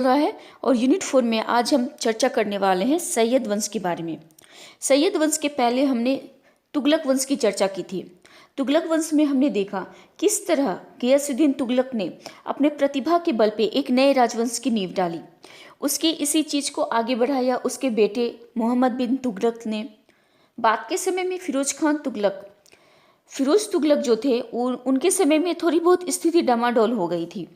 रहा है और यूनिट 4 में आज हम चर्चा करने वाले हैं सैयद वंश के बारे में। सैयद वंश के पहले हमने तुगलक वंश की चर्चा की थी। तुगलक वंश में हमने देखा किस तरह गियासुद्दीन तुगलक ने अपने प्रतिभा के बल पे एक नए राजवंश की नींव डाली। उसके इसी चीज़ को आगे बढ़ाया उसके बेटे मोहम्मद बिन तुगलक ने। बाद के समय में फिरोज तुगलक जो थे उनके समय में थोड़ी बहुत स्थिति डामाडोल हो गई थी।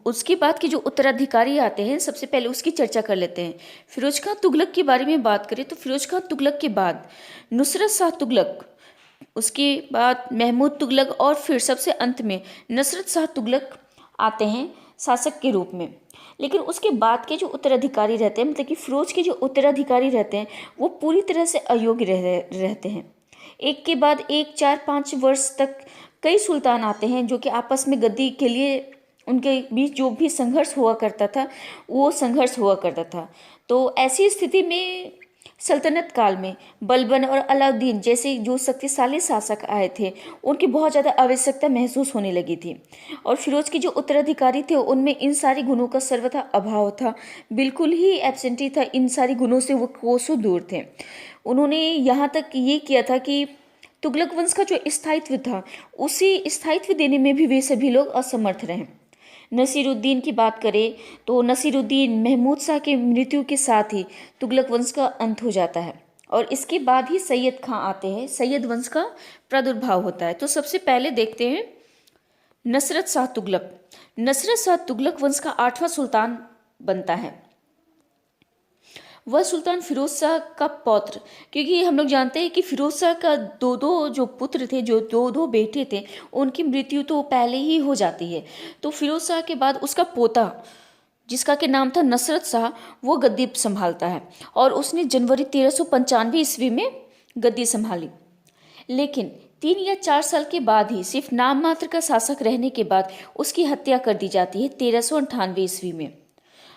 उसके बाद के जो उत्तराधिकारी आते हैं सबसे पहले उसकी चर्चा कर लेते हैं। फिरोज खां तुगलक के बारे में बात करें तो फिरोज खां तुगलक के बाद नुसरत शाह तुगलक, उसके बाद महमूद तुगलक और फिर सबसे अंत में नसरत शाह तुगलक आते हैं शासक के रूप में। लेकिन उसके बाद के जो उत्तराधिकारी रहते हैं, मतलब कि फिरोज के जो उत्तराधिकारी रहते हैं, वो पूरी तरह से अयोग्य रहते हैं। एक के बाद एक 4-5 वर्ष तक कई सुल्तान आते हैं जो कि आपस में गद्दी के लिए उनके बीच जो भी संघर्ष हुआ करता था वो संघर्ष हुआ करता था। तो ऐसी स्थिति में सल्तनत काल में बलबन और अलाउद्दीन जैसे जो शक्तिशाली शासक आए थे उनकी बहुत ज़्यादा आवश्यकता महसूस होने लगी थी। और फिरोज के जो उत्तराधिकारी थे उनमें इन सारी गुणों का सर्वथा अभाव था, बिल्कुल ही एब्सेंटी था। इन सारी गुणों से वो कोसों दूर थे। उन्होंने यहाँ तक ये किया था कि तुगलक वंश का जो स्थायित्व था उसी स्थायित्व देने में भी वे सभी लोग असमर्थ रहे। नसीरुद्दीन की बात करें तो नसीरुद्दीन महमूद शाह की मृत्यु के साथ ही तुगलक वंश का अंत हो जाता है और इसके बाद ही सैयद खां आते हैं, सैयद वंश का प्रादुर्भाव होता है। तो सबसे पहले देखते हैं नसरत शाह तुगलक। नसरत शाह तुगलक वंश का 8वां सुल्तान बनता है। वह सुल्तान फिरोज शाह का पौत्र, क्योंकि हम लोग जानते हैं कि फिरोज शाह का दो जो पुत्र थे, जो दो बेटे थे, उनकी मृत्यु तो पहले ही हो जाती है। तो फिरोज शाह के बाद उसका पोता जिसका के नाम था नसरत शाह, वो गद्दी संभालता है और उसने जनवरी 1395 ईस्वी में गद्दी संभाली। लेकिन 3 या 4 साल के बाद ही, सिर्फ नाम मात्र का शासक रहने के बाद, उसकी हत्या कर दी जाती है 1398 ईस्वी में।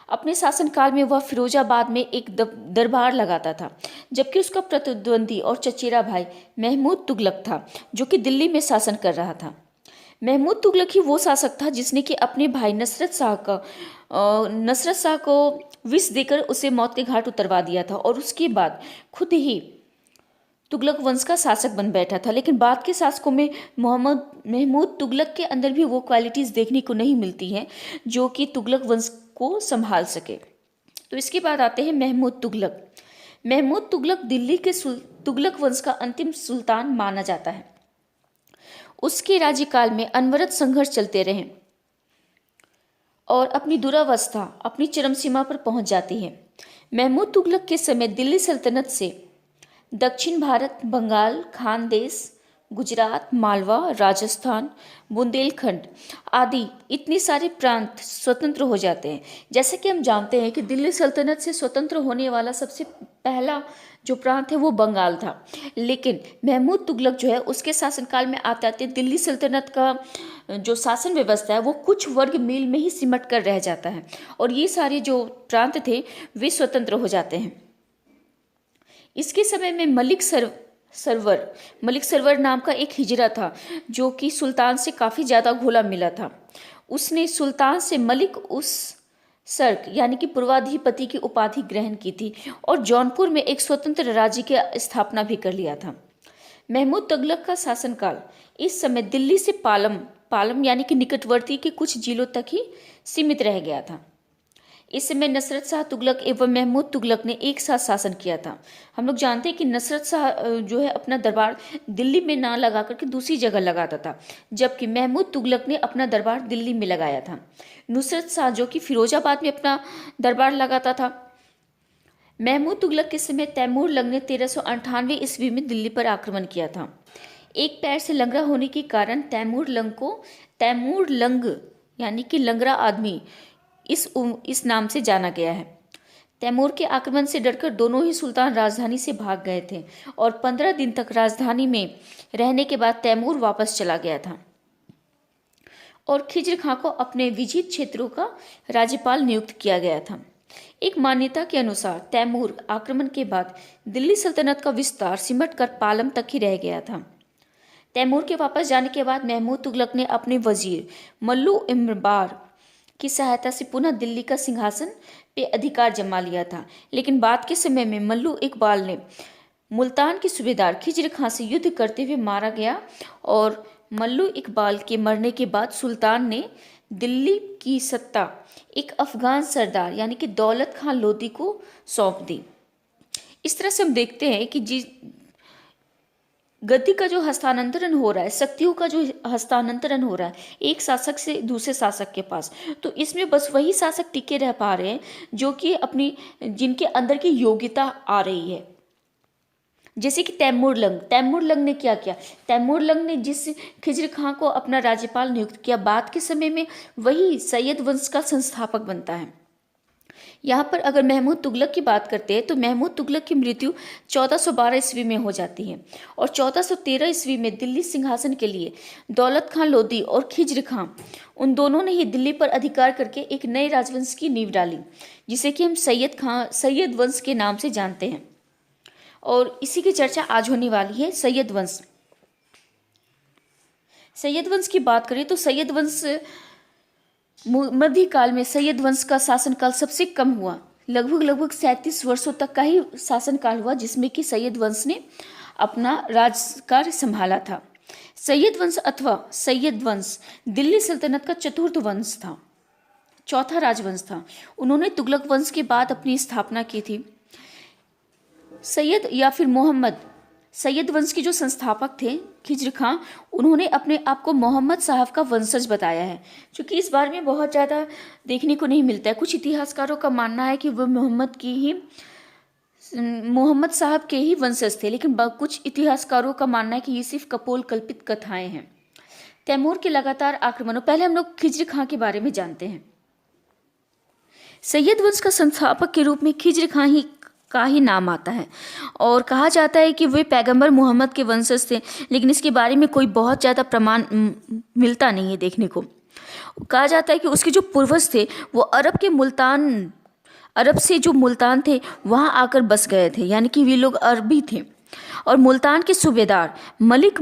अपने शासनकाल में वह फिरोजाबाद में एक दरबार लगाता था, जबकि उसका प्रतिद्वंदी और चचेरा भाई महमूद तुगलक था जो कि दिल्ली में शासन कर रहा था। महमूद तुगलक ही वो शासक था जिसने कि अपने भाई नसरत शाह को विष देकर उसे मौत के घाट उतरवा दिया था और उसके बाद खुद ही तुगलक वंश का शासक बन बैठा था। लेकिन बाद के शासकों में महमूद तुगलक के अंदर भी वो क्वालिटीज़ देखने को नहीं मिलती हैं जो कि तुगलक वंश को संभाल सके। तो इसके बाद आते हैं महमूद तुगलक। महमूद तुगलक दिल्ली के तुगलक वंश का अंतिम सुल्तान माना जाता है। उसके राज्यकाल में अनवरत संघर्ष चलते रहे और अपनी दुरावस्था अपनी चरम सीमा पर पहुंच जाती है। महमूद तुगलक के समय दिल्ली सल्तनत से दक्षिण भारत, बंगाल, खानदेश, गुजरात, मालवा, राजस्थान, बुंदेलखंड आदि इतने सारे प्रांत स्वतंत्र हो जाते हैं। जैसे कि हम जानते हैं कि दिल्ली सल्तनत से स्वतंत्र होने वाला सबसे पहला जो प्रांत है वो बंगाल था। लेकिन महमूद तुगलक जो है उसके शासनकाल में आते आते दिल्ली सल्तनत का जो शासन व्यवस्था है वो कुछ वर्ग मील में ही सिमट कर रह जाता है और ये सारे जो प्रांत थे वे स्वतंत्र हो जाते हैं। इसके समय में मलिक सरवर नाम का एक हिजरा था जो कि सुल्तान से काफ़ी ज़्यादा घुला मिला था। उसने सुल्तान से मलिक उस सर्क यानी कि पूर्वाधिपति की उपाधि ग्रहण की थी और जौनपुर में एक स्वतंत्र राज्य की स्थापना भी कर लिया था। महमूद तुगलक का शासनकाल इस समय दिल्ली से पालम यानी कि निकटवर्ती के कुछ जिलों तक ही सीमित रह गया था। इस समय नसरत शाह तुगलक एवं महमूद तुगलक ने एक साथ शासन किया था। हम लोग जानते हैं कि नसरत शाह जो है अपना दरबार दिल्ली में ना लगा करके दूसरी जगह लगाता था, जबकि महमूद तुगलक ने अपना दरबार दिल्ली में लगाया था। नुसरत शाह जो कि फिरोजाबाद में अपना दरबार लगाता था। महमूद तुगलक के समय तैमूर लंग ने 1398 ईस्वी में दिल्ली पर आक्रमण किया था। एक पैर से लंगड़ा होने के कारण तैमूर लंग को तैमूर लंग यानी कि लंगड़ा आदमी इस नाम से जाना गया है। तैमूर के आक्रमण से डरकर दोनों ही सुल्तान राजधानी से भाग गए थे और 15 दिन तक राजधानी में रहने के बाद तैमूर वापस चला गया था और खिज्र खां को अपने विजित क्षेत्रों का राज्यपाल नियुक्त किया गया था। एक मान्यता के अनुसार तैमूर आक्रमण के बाद दिल्ली सल्तनत का विस्तार सिमट कर पालम तक ही रह गया था। तैमूर के वापस जाने के बाद महमूद तुगलक ने अपने वजीर मल्लू इम्बार की सहायता से पुनः दिल्ली का सिंहासन पे अधिकार जमा लिया था। लेकिन बाद के समय में मल्लू इकबाल ने मुल्तान के सूबेदार खिज्र खां से युद्ध करते हुए मारा गया और मल्लू इकबाल के मरने के बाद सुल्तान ने दिल्ली की सत्ता एक अफगान सरदार यानी कि दौलत खां लोदी को सौंप दी। इस तरह से हम देखते हैं कि जिस गद्दी का जो हस्तांतरण हो रहा है, शक्तियों का जो हस्तांतरण हो रहा है एक शासक से दूसरे शासक के पास, तो इसमें बस वही शासक टिके रह पा रहे हैं जो कि अपनी जिनके अंदर की योग्यता आ रही है। जैसे कि तैमूरलंग ने क्या किया? तैमूरलंग ने जिस खिज्र खां को अपना राज्यपाल नियुक्त किया, बाद के समय में वही सैयद वंश का संस्थापक बनता है। यहाँ पर अगर महमूद तुगलक की बात करते हैं तो महमूद तुगलक की मृत्यु 1412 ईस्वी में हो जाती है और 1413 ईस्वी में दिल्ली सिंहासन के लिए दौलत खां लोदी और खिज्र खां उन दोनों ने ही दिल्ली पर अधिकार करके एक नए राजवंश की नींव डाली, जिसे कि हम सैयद वंश के नाम से जानते हैं। और इसी की चर्चा आज होने वाली है, सैयद वंश। सैयद वंश की बात करें तो सैयद वंश मध्यकाल में सैयद वंश का शासनकाल सबसे कम हुआ, लगभग 37 वर्षों तक का ही शासनकाल हुआ, जिसमें कि सैयद वंश ने अपना राजकार्य संभाला था। सैयद वंश अथवा सैयद वंश दिल्ली सल्तनत का चतुर्थ वंश था, चौथा राजवंश था। उन्होंने तुगलक वंश के बाद अपनी स्थापना की थी। सैयद या फिर मोहम्मद, सैयद वंश के जो संस्थापक थे खिज्र खां, उन्होंने अपने आप को मोहम्मद साहब का वंशज बताया है, क्योंकि इस बारे में बहुत ज़्यादा देखने को नहीं मिलता है। कुछ इतिहासकारों का मानना है कि वह मोहम्मद साहब के ही वंशज थे, लेकिन कुछ इतिहासकारों का मानना है कि ये सिर्फ कपोल कल्पित कथाएं हैं। तैमूर के लगातार आक्रमणों, पहले हम लोग खिज्र खां के बारे में जानते हैं। सैयद वंश का संस्थापक के रूप में खिज्र खां का ही नाम आता है और कहा जाता है कि वे पैगंबर मोहम्मद के वंशज थे, लेकिन इसके बारे में कोई बहुत ज़्यादा प्रमाण मिलता नहीं है देखने को। कहा जाता है कि उसके जो पूर्वज थे वो अरब से जो मुल्तान थे वहाँ आकर बस गए थे, यानी कि वे लोग अरबी थे। और मुल्तान के सूबेदार मलिक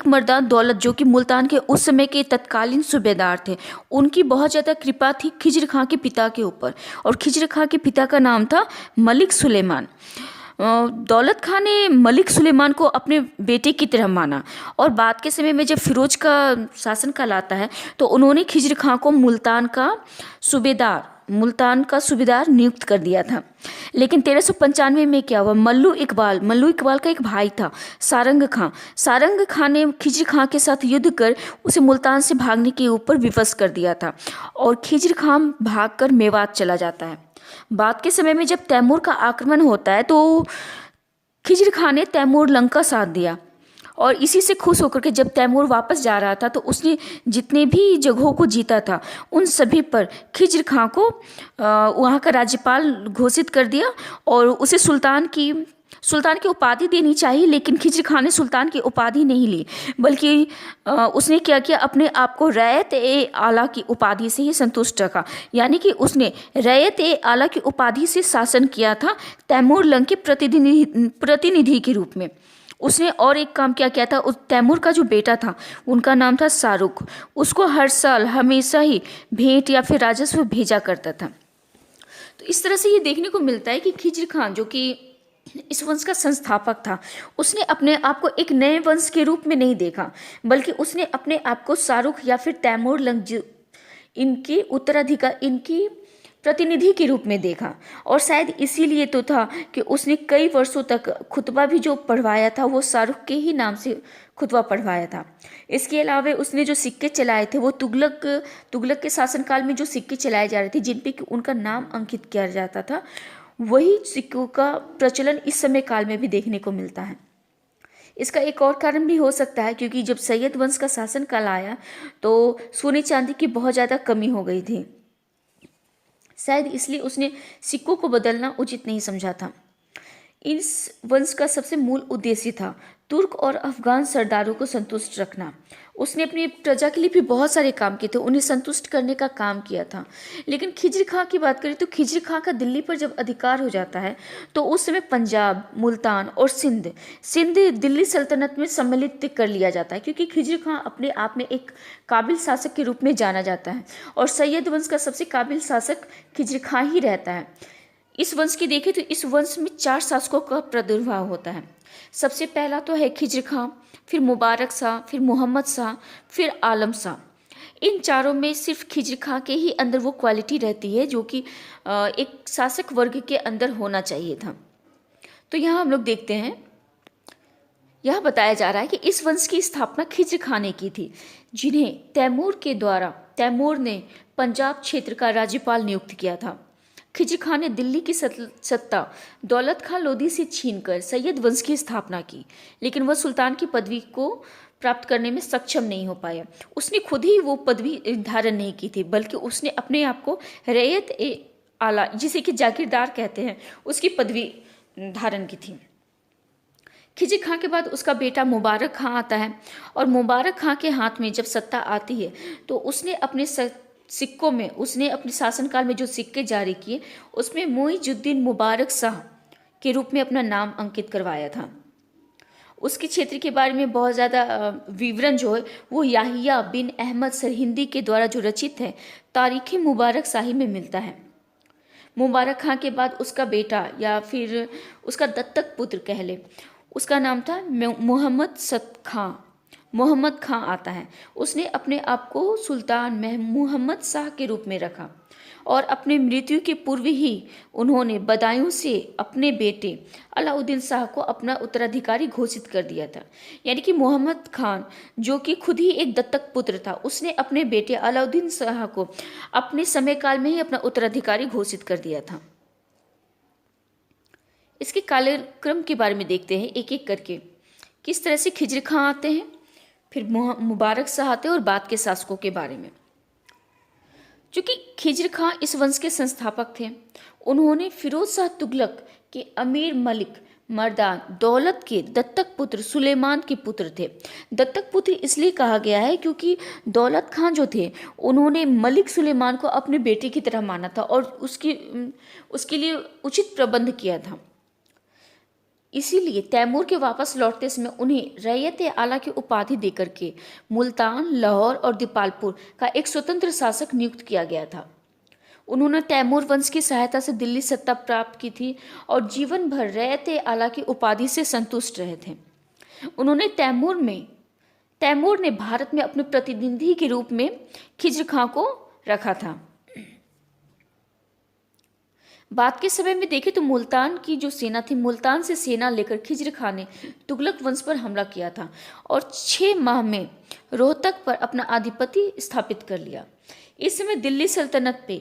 मर्दान दौलत जो कि मुल्तान के उस समय के तत्कालीन सूबेदार थे, उनकी बहुत ज़्यादा कृपा थी खिज्र खां के पिता के ऊपर, और खिज्र खां के पिता का नाम था मलिक सुलेमान। दौलत खां ने मलिक सुलेमान को अपने बेटे की तरह माना और बाद के समय में जब फिरोज का शासनकाल आता है तो उन्होंने खिज्र खां को मुल्तान का सूबेदार नियुक्त कर दिया था। लेकिन 1395 में क्या हुआ? मल्लू इकबाल का एक भाई था सारंग खां ने खिज्र खां के साथ युद्ध कर उसे मुल्तान से भागने के ऊपर विवश कर दिया था और खिज्र खां भागकर मेवात चला जाता है। बाद के समय में जब तैमूर का आक्रमण होता है तो खिज्र खां ने तैमूरलंग का साथ दिया और इसी से खुश होकर के जब तैमूर वापस जा रहा था तो उसने जितने भी जगहों को जीता था उन सभी पर खिज्र खां को वहाँ का राज्यपाल घोषित कर दिया और उसे सुल्तान की उपाधि देनी चाहिए, लेकिन खिज्र खां ने सुल्तान की उपाधि नहीं ली, बल्कि उसने क्या किया, अपने आप को रैयत-ए-आला की उपाधि से ही संतुष्ट रखा, यानी कि उसने रैयत-ए-आला की उपाधि से शासन किया था तैमूरलंग के प्रतिनिधि के रूप में। उसने और एक काम क्या किया था, उस तैमूर का जो बेटा था उनका नाम था शाहरुख, उसको हर साल हमेशा ही भेंट या फिर राजस्व भेजा करता था। तो इस तरह से ये देखने को मिलता है कि खिज्र खां जो कि इस वंश का संस्थापक था, उसने अपने आप को एक नए वंश के रूप में नहीं देखा, बल्कि उसने अपने आप को शाहरुख या फिर तैमूरलंग इनके उत्तराधिकार, इनकी प्रतिनिधि के रूप में देखा। और शायद इसीलिए तो था कि उसने कई वर्षों तक खुतबा भी जो पढ़वाया था वो शाहरुख के ही नाम से खुतबा पढ़वाया था। इसके अलावा उसने जो सिक्के चलाए थे वो तुगलक के शासनकाल में जो सिक्के चलाए जा रहे थे जिन पे उनका नाम अंकित किया जाता था, वही सिक्कों का प्रचलन इस समय काल में भी देखने को मिलता है। इसका एक और कारण भी हो सकता है क्योंकि जब सैयद वंश का शासनकाल आया तो सोने चांदी की बहुत ज़्यादा कमी हो गई थी, शायद इसलिए उसने सिक्कों को बदलना उचित नहीं समझा था। इस वंश का सबसे मूल उद्देश्य था तुर्क और अफगान सरदारों को संतुष्ट रखना उसने अपनी प्रजा के लिए भी बहुत सारे काम किए थे, उन्हें संतुष्ट करने का काम किया था। लेकिन खिजर खां की बात करें तो खिजर खां का दिल्ली पर जब अधिकार हो जाता है तो उस समय पंजाब, मुल्तान और सिंध सिंध दिल्ली सल्तनत में सम्मिलित कर लिया जाता है, क्योंकि खिजर खां अपने आप में एक काबिल शासक के रूप में जाना जाता है और सैयद वंश का सबसे काबिल शासक खिजर खां ही रहता है। इस वंश की देखें तो इस वंश में 4 शासकों का प्रादुर्भाव होता है। सबसे पहला तो है खिजर खां, फिर मुबारक शाह, फिर मोहम्मद शाह, फिर आलम शाह। इन चारों में सिर्फ खिजर खां के ही अंदर वो क्वालिटी रहती है जो कि एक शासक वर्ग के अंदर होना चाहिए था। तो यहाँ हम लोग देखते हैं, यह बताया जा रहा है कि इस वंश की स्थापना खिजर खां ने की थी, जिन्हें तैमूर ने पंजाब क्षेत्र का राज्यपाल नियुक्त किया था। खिजर खां ने दिल्ली की सत्ता दौलत खां लोधी से छीनकर सैयद वंश की स्थापना की, लेकिन वह सुल्तान की पदवी को प्राप्त करने में सक्षम नहीं हो पाया। उसने खुद ही वो पदवी धारण नहीं की थी, बल्कि उसने अपने आप को रैयत ए आला, जिसे कि जागीरदार कहते हैं, उसकी पदवी धारण की थी। खिजर खां के बाद उसका बेटा मुबारक खां आता है और मुबारक खां के हाथ में जब सत्ता आती है तो उसने अपने सिक्कों में, उसने अपने शासनकाल में जो सिक्के जारी किए उसमें मुइजुद्दीन मुबारक शाह के रूप में अपना नाम अंकित करवाया था। उसके क्षेत्र के बारे में बहुत ज़्यादा विवरण जो है वो याहिया बिन अहमद सरहिंदी के द्वारा जो रचित है तारीख़ मुबारक शाही में मिलता है। मुबारक खां के बाद उसका बेटा या फिर उसका दत्तक पुत्र कह ले, उसका नाम था मोहम्मद खां आता है। उसने अपने आप को सुल्तान मुहम्मद शाह के रूप में रखा और अपने मृत्यु के पूर्व ही उन्होंने बदायूं से अपने बेटे अलाउद्दीन शाह को अपना उत्तराधिकारी घोषित कर दिया था। यानी कि मोहम्मद खान जो कि खुद ही एक दत्तक पुत्र था, उसने अपने बेटे अलाउद्दीन शाह को अपने समय काल में ही अपना उत्तराधिकारी घोषित कर दिया था। इसके कार्यक्रम के बारे में देखते हैं एक एक करके, किस तरह से खिजर खां आते हैं, फिर मुबारक शाह आते हैं और बाद के शासकों के बारे में। चूँकि खिजर खां इस वंश के संस्थापक थे, उन्होंने फिरोज शाह तुगलक के अमीर मलिक मर्दान दौलत के दत्तक पुत्र सुलेमान के पुत्र थे। दत्तक पुत्र इसलिए कहा गया है क्योंकि दौलत खां जो थे उन्होंने मलिक सुलेमान को अपने बेटे की तरह माना था और उसके लिए उचित प्रबंध किया था। इसीलिए तैमूर के वापस लौटते समय उन्हें रैयत आला की उपाधि देकर के मुल्तान, लाहौर और दीपालपुर का एक स्वतंत्र शासक नियुक्त किया गया था। उन्होंने तैमूर वंश की सहायता से दिल्ली सत्ता प्राप्त की थी और जीवन भर रैयत आला की उपाधि से संतुष्ट रहे थे। उन्होंने तैमूर ने भारत में अपने प्रतिनिधि के रूप में खिजर खां को रखा था। बाद के समय में देखें तो मुल्तान की जो सेना थी, मुल्तान से सेना लेकर खिजर खां ने तुगलक वंश पर हमला किया था और 6 माह में रोहतक पर अपना आधिपत्य स्थापित कर लिया। इस समय दिल्ली सल्तनत पे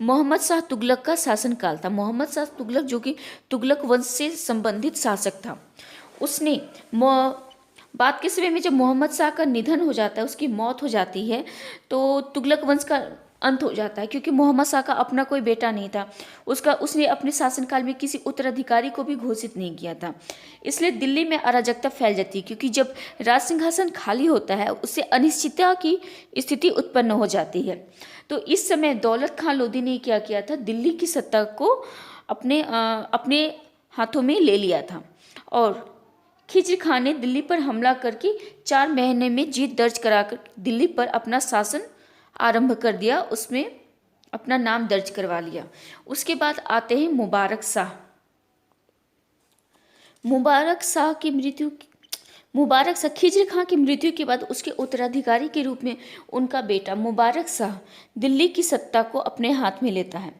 मोहम्मद शाह तुगलक का शासनकाल था। मोहम्मद शाह तुगलक जो कि तुगलक वंश से संबंधित शासक था, उसने बाद के समय में जब मोहम्मद शाह का निधन हो जाता है, उसकी मौत हो जाती है, तो तुगलक वंश का अंत हो जाता है, क्योंकि मोहम्मद शाह का अपना कोई बेटा नहीं था। उसने अपने शासनकाल में किसी उत्तराधिकारी को भी घोषित नहीं किया था। इसलिए दिल्ली में अराजकता फैल जाती है, क्योंकि जब राज सिंहासन खाली होता है उससे अनिश्चितता की स्थिति उत्पन्न हो जाती है। तो इस समय दौलत खां लोधी ने क्या किया था, दिल्ली की सत्ता को अपने हाथों में ले लिया था और खिजर खां ने दिल्ली पर हमला करके 4 महीने में जीत दर्ज कराकर दिल्ली पर अपना शासन आरंभ कर दिया, उसमें अपना नाम दर्ज करवा लिया। उसके बाद आते हैं मुबारक शाह। खिजर खां की मृत्यु के बाद उसके उत्तराधिकारी के रूप में उनका बेटा मुबारक शाह दिल्ली की सत्ता को अपने हाथ में लेता है,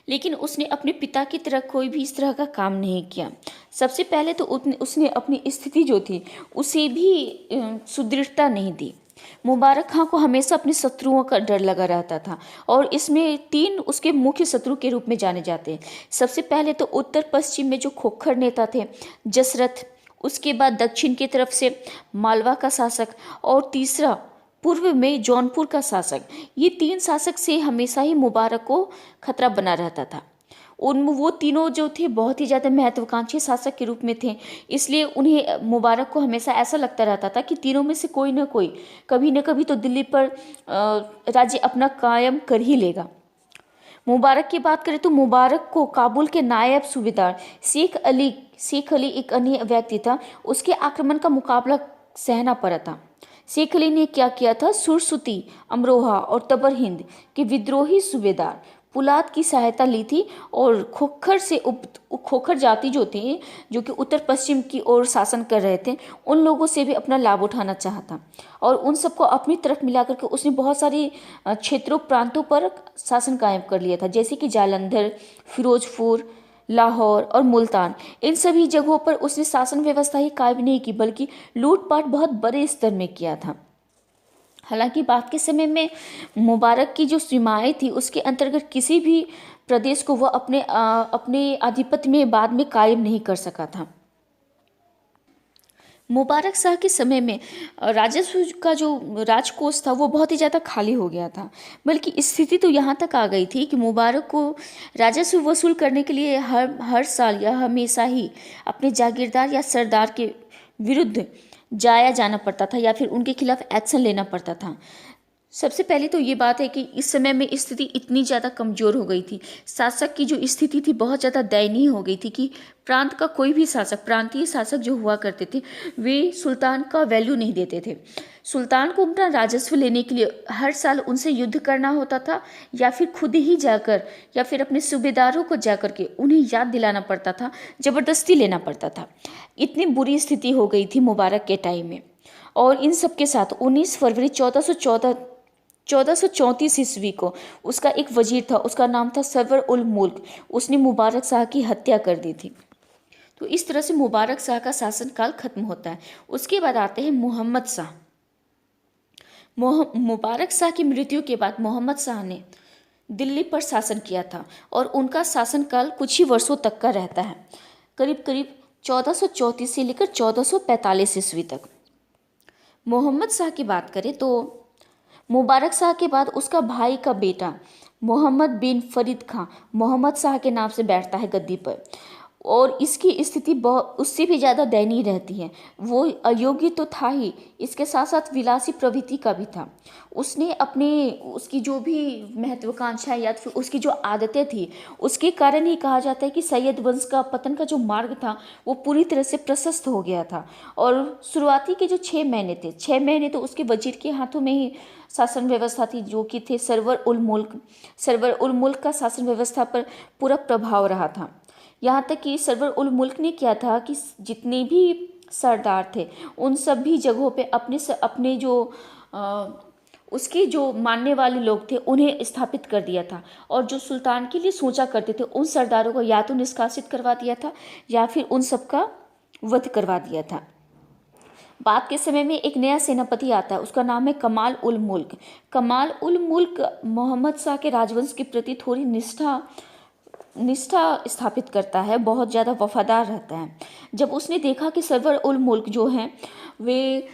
लेकिन उसने अपने पिता की तरह कोई भी इस तरह का काम नहीं किया। सबसे पहले तो उसने अपनी स्थिति जो थी उसे भी सुदृढ़ता नहीं दी। मुबारक खां को हमेशा अपने शत्रुओं का डर लगा रहता था और इसमें 3 उसके मुख्य शत्रु के रूप में जाने जाते हैं। सबसे पहले तो उत्तर पश्चिम में जो खोखर नेता थे जसरथ, उसके बाद दक्षिण की तरफ से मालवा का शासक और तीसरा पूर्व में जौनपुर का शासक। ये 3 शासक से हमेशा ही मुबारक को खतरा बना रहता था। उन वो तीनों जो थे बहुत ही ज़्यादा महत्वाकांक्षी शासक के रूप में थे, इसलिए उन्हें मुबारक को हमेशा ऐसा लगता रहता था कि तीनों में से कोई ना कोई कभी न कभी तो दिल्ली पर राज्य अपना कायम कर ही लेगा। मुबारक की बात करें तो मुबारक को काबुल के नायब सूबेदार शेख अली एक अन्य व्यक्ति था, उसके आक्रमण का मुकाबला सहना पड़ा था। शेख अली ने क्या किया था, सुरसुती, अमरोहा और तबर हिंद के विद्रोही सूबेदार पुलाद की सहायता ली थी और खोखर जाति जो थे, जो कि उत्तर पश्चिम की ओर शासन कर रहे थे, उन लोगों से भी अपना लाभ उठाना चाहता और उन सबको अपनी तरफ मिलाकर के उसने बहुत सारी क्षेत्रों प्रांतों पर शासन कायम कर लिया था, जैसे कि जालंधर, फिरोजपुर, लाहौर और मुल्तान। इन सभी जगहों पर उसने शासन व्यवस्था ही कायम नहीं की बल्कि लूटपाट बहुत बड़े स्तर में किया था। हालांकि बाद के समय में मुबारक की जो सीमाएं थी उसके अंतर्गत किसी भी प्रदेश को वह अपने आधिपत्य में बाद में कायम नहीं कर सका था। मुबारक शाह के समय में राजस्व का जो राजकोष था वो बहुत ही ज़्यादा खाली हो गया था, बल्कि स्थिति तो यहाँ तक आ गई थी कि मुबारक को राजस्व वसूल करने के लिए हर साल या हमेशा ही अपने जागीरदार या सरदार के विरुद्ध जाना पड़ता था या फिर उनके खिलाफ एक्शन लेना पड़ता था। सबसे पहले तो ये बात है कि इस समय में स्थिति इतनी ज़्यादा कमज़ोर हो गई थी, शासक की जो स्थिति थी बहुत ज़्यादा दयनीय हो गई थी कि प्रांत का कोई भी शासक, प्रांतीय शासक जो हुआ करते थे, वे सुल्तान का वैल्यू नहीं देते थे। सुल्तान को अपना राजस्व लेने के लिए हर साल उनसे युद्ध करना होता था या फिर खुद ही जाकर या फिर अपने सूबेदारों को जाकर के उन्हें याद दिलाना पड़ता था, ज़बरदस्ती लेना पड़ता था। इतनी बुरी स्थिति हो गई थी मुबारक के टाइम में। और इन सब के साथ 19 फरवरी 1434 ईस्वी को उसका एक वजीर था, उसका नाम था सरवर उल मुल्क, उसने मुबारक शाह की हत्या कर दी थी। तो इस तरह से मुबारक शाह का शासनकाल खत्म होता है। उसके बाद आते हैं मोहम्मद शाह। मुबारक शाह की मृत्यु के बाद मोहम्मद शाह ने दिल्ली पर शासन किया था और उनका शासनकाल कुछ ही वर्षों तक का रहता है, करीब करीब 1434 से लेकर 1445 ईस्वी तक। मोहम्मद शाह की बात करें तो मुबारक शाह के बाद उसका भाई का बेटा मोहम्मद बिन फरीद खां मोहम्मद शाह के नाम से बैठता है गद्दी पर और इसकी स्थिति उससे भी ज़्यादा दयनीय रहती है। वो अयोग्य तो था ही, इसके साथ साथ विलासी प्रवृत्ति का भी था। उसने उसकी जो भी महत्वाकांक्षाएं या फिर उसकी जो आदतें थी उसके कारण ही कहा जाता है कि सैयद वंश का पतन का जो मार्ग था वो पूरी तरह से प्रशस्त हो गया था। और शुरुआती के जो 6 महीने तो उसके वजीर के हाथों में ही शासन व्यवस्था थी, जो कि थे सरवर उल मुल्क का शासन व्यवस्था पर पूरा प्रभाव रहा था। यहाँ तक कि सरवर उल मुल्क ने क्या था कि जितने भी सरदार थे उन सभी जगहों पे अपने जो उसके जो मानने वाले लोग थे उन्हें स्थापित कर दिया था और जो सुल्तान के लिए सोचा करते थे उन सरदारों को या तो निष्कासित करवा दिया था या फिर उन सबका वध करवा दिया था। बाद के समय में एक नया सेनापति आता है, उसका नाम है कमाल उल मुल्क मोहम्मद शाह के राजवंश के प्रति थोड़ी निष्ठा स्थापित करता है, बहुत ज़्यादा वफादार रहता है। जब उसने देखा कि सरवर उल मुल्क जो हैं वे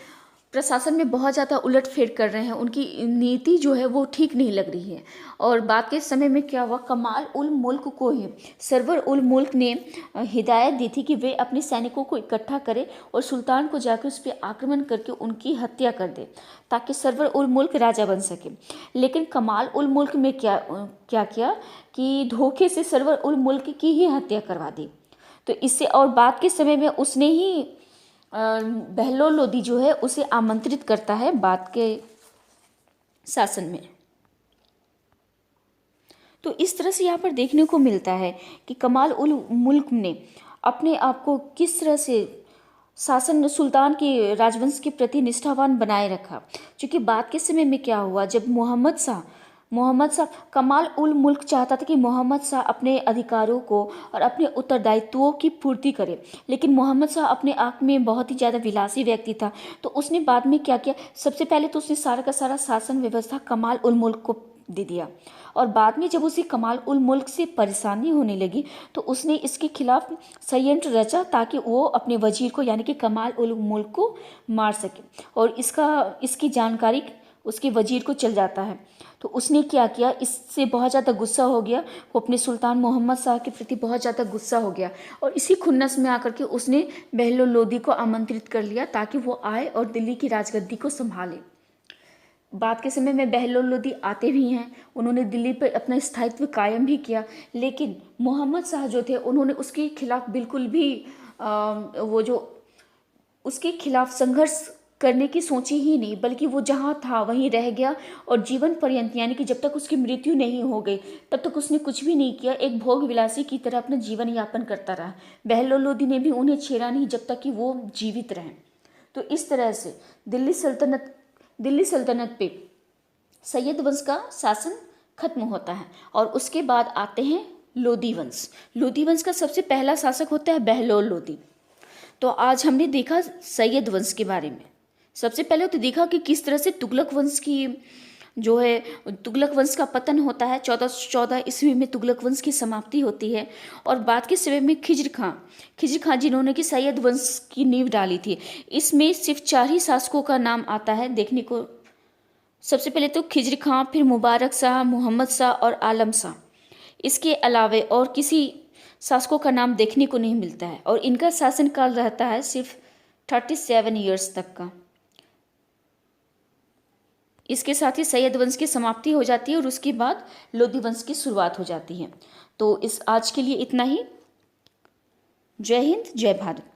प्रशासन में बहुत ज़्यादा उलटफेर कर रहे हैं, उनकी नीति जो है वो ठीक नहीं लग रही है, और बाद के समय में क्या हुआ, कमाल उल मुल्क को ही सरवर उल मुल्क ने हिदायत दी थी कि वे अपने सैनिकों को इकट्ठा करें और सुल्तान को जाकर उस पर आक्रमण करके उनकी हत्या कर दे ताकि सरवर उल मुल्क राजा बन सके। लेकिन कमाल उल मुल्क में क्या किया कि धोखे से सरवर उल मुल्क की ही हत्या करवा दी। तो इससे और बाद के समय में उसने ही बहलोल लोदी जो है उसे आमंत्रित करता है बाद के शासन में। तो इस तरह से यहाँ पर देखने को मिलता है कि कमाल उल मुल्क ने अपने आप को किस तरह से शासन सुल्तान के राजवंश के प्रति निष्ठावान बनाए रखा। क्योंकि बाद के समय में क्या हुआ, जब मोहम्मद शाह कमाल उल मुल्क चाहता था कि मोहम्मद शाह अपने अधिकारों को और अपने उत्तरदायित्वों की पूर्ति करे, लेकिन मोहम्मद शाह अपने आप में बहुत ही ज़्यादा विलासी व्यक्ति था। तो उसने बाद में क्या किया, सबसे पहले तो उसने सारा का सारा शासन व्यवस्था कमाल उल मुल्क को दे दिया, और बाद में जब उसे कमाल उल मुल्क से परेशानी होने लगी तो उसने इसके खिलाफ षड्यंत्र रचा ताकि वो अपने वजीर को यानी कि कमाल उल मुल्क को मार सके, और इसकी जानकारी उसके वजीर को चल जाता है। तो उसने क्या किया, इससे बहुत ज़्यादा गुस्सा हो गया, वो अपने सुल्तान मोहम्मद शाह के प्रति बहुत ज़्यादा गुस्सा हो गया और इसी खुन्नस में आकर के उसने बहलोल लोदी को आमंत्रित कर लिया ताकि वो आए और दिल्ली की राजगद्दी को संभाले। बाद के समय में बहलोल लोदी आते भी हैं, उन्होंने दिल्ली पर अपना स्थायित्व कायम भी किया, लेकिन मोहम्मद शाह जो थे उन्होंने उसके खिलाफ बिल्कुल भी वो जो उसके खिलाफ संघर्ष करने की सोची ही नहीं, बल्कि वो जहाँ था वहीं रह गया और जीवन पर्यंत यानी कि जब तक उसकी मृत्यु नहीं हो गई तब तक उसने कुछ भी नहीं किया, एक भोग विलासी की तरह अपना जीवन यापन करता रहा। बहलोल लोदी ने भी उन्हें छेड़ा नहीं जब तक कि वो जीवित रहें। तो इस तरह से दिल्ली सल्तनत पे सैयद वंश का शासन खत्म होता है और उसके बाद आते हैं लोदी वंश। लोदी वंश का सबसे पहला शासक होता है बहलोल लोदी। तो आज हमने देखा सैयद वंश के बारे में। सबसे पहले तो देखा कि किस तरह से तुगलक वंश की जो है तुगलक वंश का पतन होता है। 1414 ईस्वी में तुगलक वंश की समाप्ति होती है और बाद के समय में खिज्र खां जिन्होंने कि सैयद वंश की नींव डाली थी। इसमें सिर्फ 4 ही शासकों का नाम आता है देखने को। सबसे पहले तो खिज्र खां, फिर मुबारक शाह, मोहम्मद शाह और आलम शाह। इसके अलावे और किसी शासकों का नाम देखने को नहीं मिलता है और इनका शासनकाल रहता है सिर्फ 37 ईयर्स तक का। इसके साथ ही सैयद वंश की समाप्ति हो जाती है और उसके बाद लोदी वंश की शुरुआत हो जाती है। तो इस आज के लिए इतना ही। जय हिंद, जय भारत।